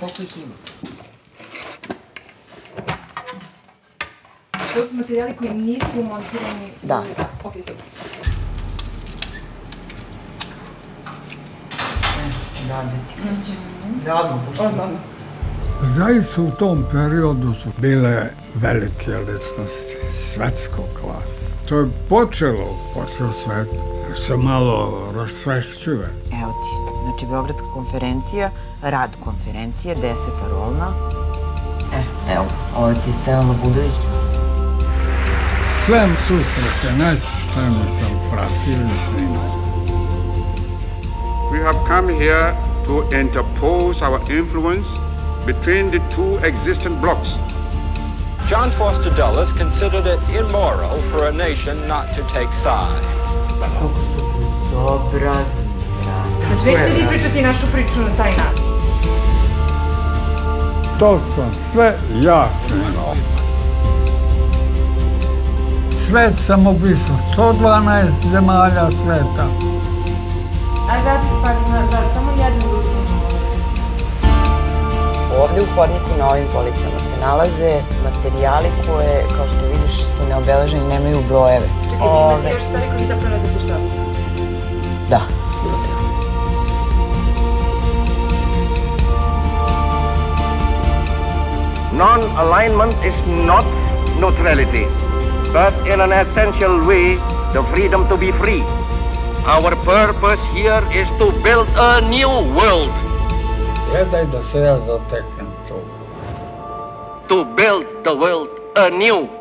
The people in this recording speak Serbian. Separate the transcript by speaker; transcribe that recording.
Speaker 1: Koliko ih ima?
Speaker 2: To su materijali koji nisu montirani?
Speaker 1: Da.
Speaker 2: Ok, super.
Speaker 1: Da, gde ti krećem? Da, odmah puštam.
Speaker 2: Odmah.
Speaker 3: Zaista u tom periodu su bile velike ličnosti svetskog klasa. To je počeo sve se malo rasvešćuje.
Speaker 1: Evo ti, znači Beogradska konferencija, rad konferencije, 10. rolna. Evo, ovo ti je Stevan Budović.
Speaker 3: Sve susrete najsvešteni sam pratio i snimao.
Speaker 4: We have come here to interpose our influence between the two existent blocs.
Speaker 5: John Foster Dulles considered it immoral for a nation not to take sides.
Speaker 1: Kako su bezobrazni, brate.
Speaker 2: Znači, nećete vi pričati našu priču na taj način?
Speaker 3: To sam sve ja snimao. Svet sam obišao, 112 zemalja sveta.
Speaker 2: Ajde, da, samo jedan uzmem.
Speaker 1: Ovde u hodniku na ovim policama se nalaze materijali koje, kao što vidiš, su neobeleženi, nemaju brojeve.
Speaker 2: Čekaj, imate još stvari koji zapravo ne znate šta su?
Speaker 1: Da, bilo te.
Speaker 6: Non-alignment is not neutrality, but in an essential way, the freedom to be free. Our purpose here is to build a new world.
Speaker 3: Gledaj da se ja zateknem tu.
Speaker 6: To build the world anew.